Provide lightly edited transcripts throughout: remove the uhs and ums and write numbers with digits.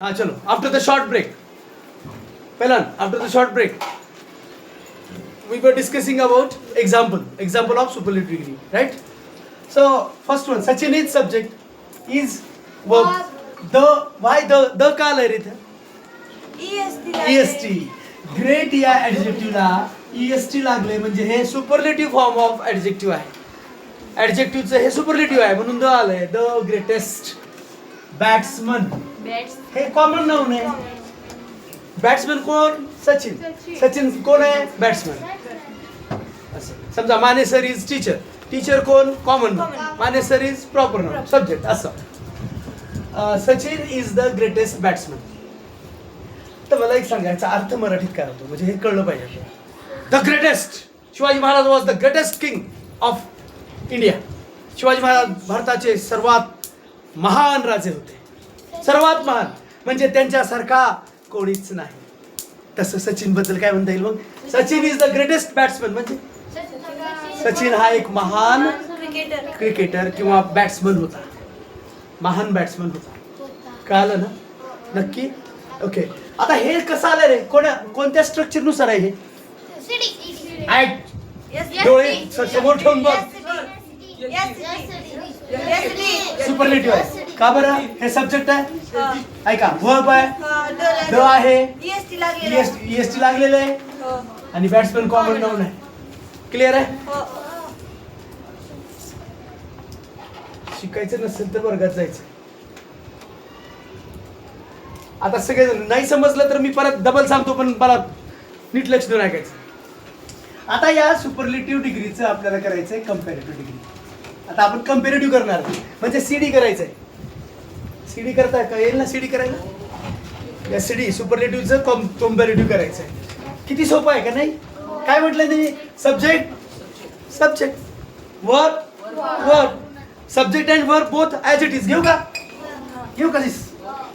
हाँ चलो after the short break पहला after the short break we were discussing about example of superlative degree, right? So first one, Sachin is subject, is verb, the का आलाय रे इथं est great या ऍडजेक्टिव्हला est लागले म्हणजे हे सुपरलेटिव्ह फॉर्म ऑफ ऍडजेक्टिव्ह आहे. ऍडजेक्टिव्हचं हे सुपरलेटिव्ह आहे म्हणून द आलंय. द ग्रेटेस्ट बॅट्समन हे कॉमन नाउन आहे. बॅट्समन कोण? सचिन. सचिन कोण आहे? बॅट्समन. असं समजा Mane sir is teacher. Teacher कोण? Common noun. Mane sir is proper noun subject. असं Sachin is the greatest batsman. तर मला एक सांगायचा अर्थ मराठीत काय होतो म्हणजे हे कळलं पाहिजे. The greatest Shivaji Maharaj was the greatest king of India. Shivaji Maharaj भारताचे सर्वात महान राजे होते. सर्वात महान म्हणजे त्यांच्यासारखा कोणीच नाही. तसं सचिन बद्दल काय म्हणता येईल मग? Sachin is the greatest batsman म्हणजे सचिन हा एक महान क्रिकेटर किंवा बॅट्समन होता. महान बॅट्समन होता. कळालं ना? नक्की? ओके. आता हे कसं आलं रे? कोणत्या स्ट्रक्चर नुसार आहे हे? डोळे समोर ठेवून बघ. सुपरलेटिव्ह आहे. का बरं? हे सब्जेक्ट आहे. ऐका वर्ब आहे. द आहे. ईएसटी लागलेलं आहे आणि बॅट्समन कॉमन नाउन आहे. क्लिअर आहे? शिकायचं नसेल तर वर्गात जायचं. आता सगळे नाही समजलं तर मी परत डबल सांगतो पण मला नीट लक्ष देऊन ऐकायचं. आता या सुपरलेटिव्ह डिग्रीचं आपल्याला करायचंय कम्पॅरेटिव्ह डिग्री. आता आपण कम्पॅरेटिव्ह करणार म्हणजे सीडी करायचंय. सीडी करता का येईल ना? सीडी करायला या सीडी सुपरलेटिव्हचं कम्पॅरेटिव्ह करायचंय. किती सोपं आहे का नाही? काय म्हटलं त्यांनी? Subject verb subject and verb both as it is. घेऊ का दिस?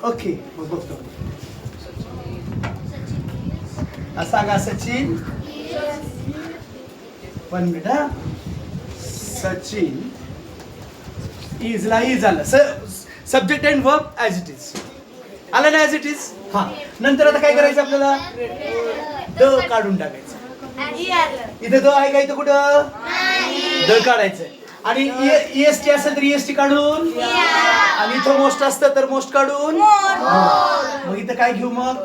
ओके बघतो. सांगा सचिन. 1 मिनिट हा. सचिन इज ला इज आलं. Subject and verb as it is आलं ना? As it is. हा नंतर आता काय करायचं आपल्याला? द काढून टाकायचं. इथं द आहे का? इथं कुठं द काढायचंय. आणि ईएसटी असेल तर ईएसटी काढून आणि इथं मोस्ट असतं तर मोस्ट काढून. मग इथं काय घेऊ मग?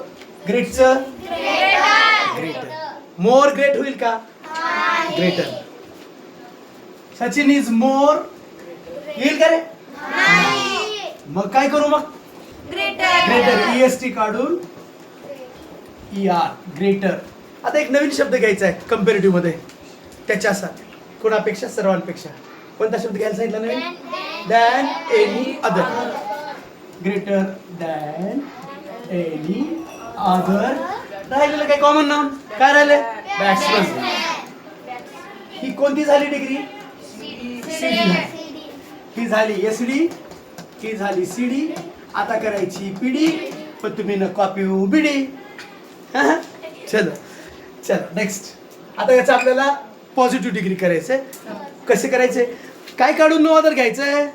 ग्रेटचं ग्रेटर. मोर ग्रेट होईल का? ग्रेटर. सचिन इज मोर येईल का रे? मग काय करू मग? ग्रेटर ईएसटी काढून ईआर ग्रेटर. आता एक नवीन शब्द घ्यायचा आहे कम्पॅरेटिव्ह मध्ये त्याच्यासाठी. कोणापेक्षा? सर्वांपेक्षा. कोणता शब्द घ्यायला सांगितलं नवीन? Than any other. Greater than any other. राहिलेलं काय? Common noun. काय राहिलं? बॅट्समन. ही कोणती झाली डिग्री? ही झाली एसडी. ही झाली सीडी. आता करायची पीडी पण तुम्ही न कॉपी बिडी. चलो नेक्स्ट. आता याचं आपल्याला पॉझिटिव्ह डिग्री करायचंय. कसे करायचे? काय काढून नो अदर घ्यायचंय?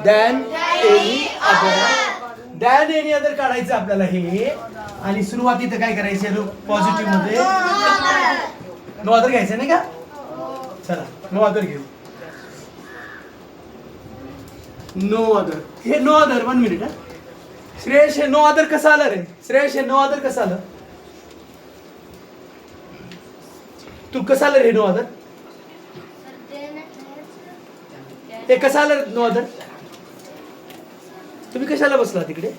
Than any other. Than any other काढायचं आपल्याला हे. आणि सुरुवातीत काय करायचं? पॉझिटिव्ह मध्ये नो अदर घ्यायचं नाही का? चला नो अदर घेऊ. No other. हे नो अदर 1 मिनिट हा. श्रेयश हे नो अदर कसं आलं रे? श्रेयश हे नो अदर कसं आलं? तू कसं आलं रे नो अदर? हे कसं आलं नो अदर? तुम्ही कशाला बसला तिकडे?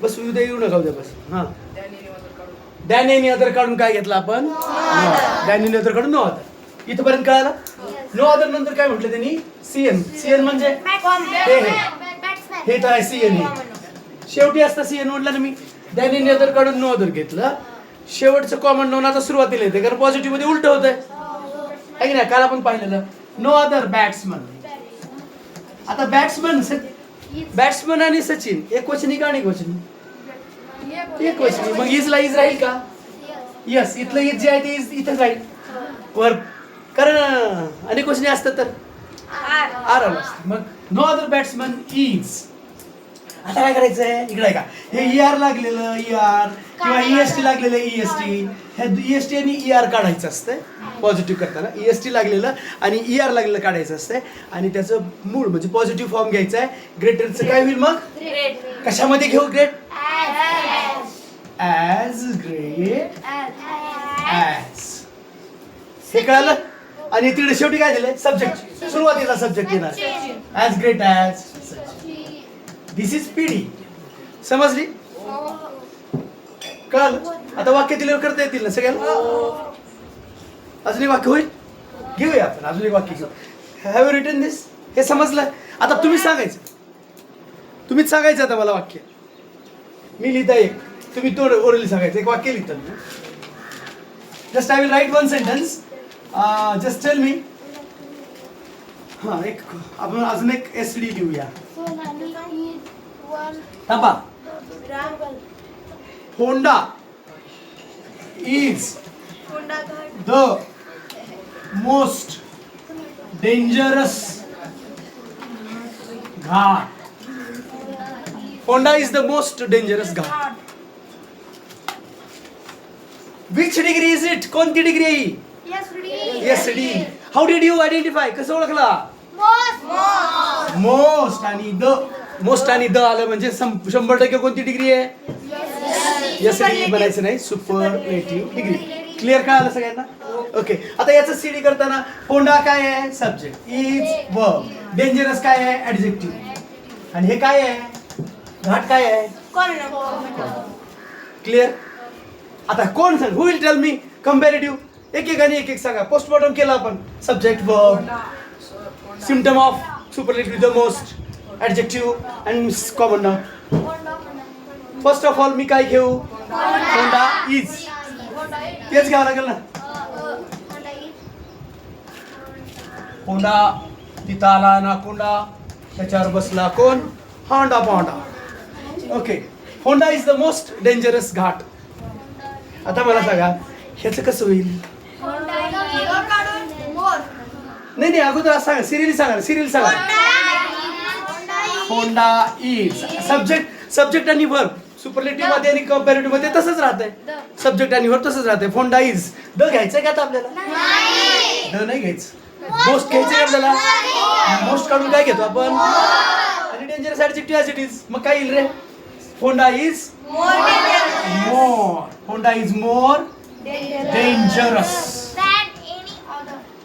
बस उद्या येऊ नका उद्या बस. हा दॅन एनी अदर काढून काय घेतलं आपण? दॅन एनी अदर काढून नो अदर. इथपर्यंत कळालं? नो अदर नंतर काय म्हटलं त्यांनी? सीएन. सीएन म्हणजे हे तर आहे सीएन. शेवटी असतं सीएन म्हटलं ना मी. दॅन एनी अदर काढून नो अदर घेतलं. शेवटचं कॉमन नाउन आता सुरुवातीला येते कारण पॉझिटिव्ह मध्ये उलट होत आहे की नाही? काल आपण पाहिलेलं नो अदर बॅट्समन. आता बॅट्समन आणि सचिन एक वचनी का अनेक वचनी? एक वचनी. मग इजला इज राहील का? यस. इथलं इज जे आहे ते इज इथं राहील वर. कारण अनेक वचनी असतं तर आर आलं असतं. मग नो अदर बॅट्समन इज आता काय करायचंय इकडे आहे का, हे ER लागलेलं ER किंवा EST लागलेलं EST, हे EST आणि ER काढायचं असतंय पॉझिटिव्ह करताना. EST लागलेलं आणि ER लागलेलं काढायचं असतंय आणि त्याचं मूळ म्हणजे पॉझिटिव्ह फॉर्म घ्यायचा आहे. ग्रेटरचं काय होईल मग? कशामध्ये घेऊ ग्रेट? As great as. हे कळालं. आणि तिकडे शेवटी काय दिलंय? सब्जेक्ट. सुरुवातीला सब्जेक्ट येणार as great as. This is PD. समजली? कळालं. आता वाक्य दिल्यावर करता येतील ना सगळ्यांना? अजून एक वाक्य होईल, घेऊया आपण अजून एक वाक्य घेऊ. हॅव यू रिटन दिस? हे समजलं. आता तुम्हीच सांगायचं, तुम्हीच सांगायचं आता मला वाक्य. मी लिहिता एक, तुम्ही तो ओरली सांगायचं. एक वाक्य लिहितं मी. Just I will write one sentence. Just tell me. हां, एक आपण अजून एक SD लिहूया. थांबा. Honda is the most dangerous ghat. Honda is the most dangerous ghat. Which degree is it? कोणती डिग्री आहे ही? SD. How did you identify? कसं ओळखला? मोस्ट आणि द. मोस्ट आणि द आलं म्हणजे 100% कोणती डिग्री आहे? SD बनायचं नाही, सुपरलेटिव्ह डिग्री. क्लिअर काय आलं सगळ्यांना? ओके. आता याचं CD करताना होंडा काय आहे? सब्जेक्ट. Is verb. डेंजरस काय आहे? ऍडजेक्टिव्ह. आणि हे काय आहे? घाट काय आहे? क्लिअर. आता कोण सांग? Who will tell me? Comparative. एकेकाने एक एक सांगा. पोस्टमॉर्टम केलं आपण. Subject, verb, symptom of superlative, the most, adjective and common noun. First of all मी काय घेऊ? Honda is. तेच घ्यावं लागेल ना. होंडा तिथं आला ना, कोंडा त्याच्यावर बसला कोण? होंडा पांडा. Okay. Honda is the most dangerous ghat. आता मला सांगा ह्याचं कसं होईल? नाही अगोदर असं सांगा. सिरियली सांगा. सिरियल सांगा. Honda is. सब्जेक्ट आणि वर्ब. सुपरलेटिव्ह मध्ये आणि कंपॅरेटिव्ह मध्ये तसंच राहतंय. सब्जेक्ट आणि वर्ब तसंच राहतंय. Honda is. द घ्यायचंय का आता आपल्याला? द नाही घ्यायचं. मोस्ट घ्यायचंय आपल्याला. मोस्ट काढून काय घेतो आपण? आणि dangerous adjective as it is. मग काय येईल रे? Honda is more. Honda is more dangerous.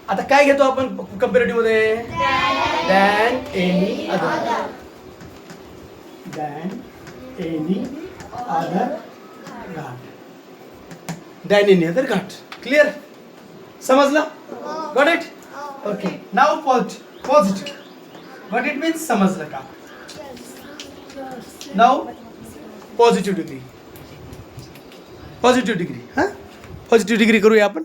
आता काय घेतो आपण कंपॅरेटिव्ह मध्ये? Than any other. Than any other ghat. Than any other ghat. Clear? समजलं? Got it? ओके. नाव पॉझिटिव्ह. गॉट इट मीन्स समजलं का? नाव पॉझिटिव्ह डिग्री. Positive degree. हां, पॉझिटिव्ह डिग्री करूया आपण.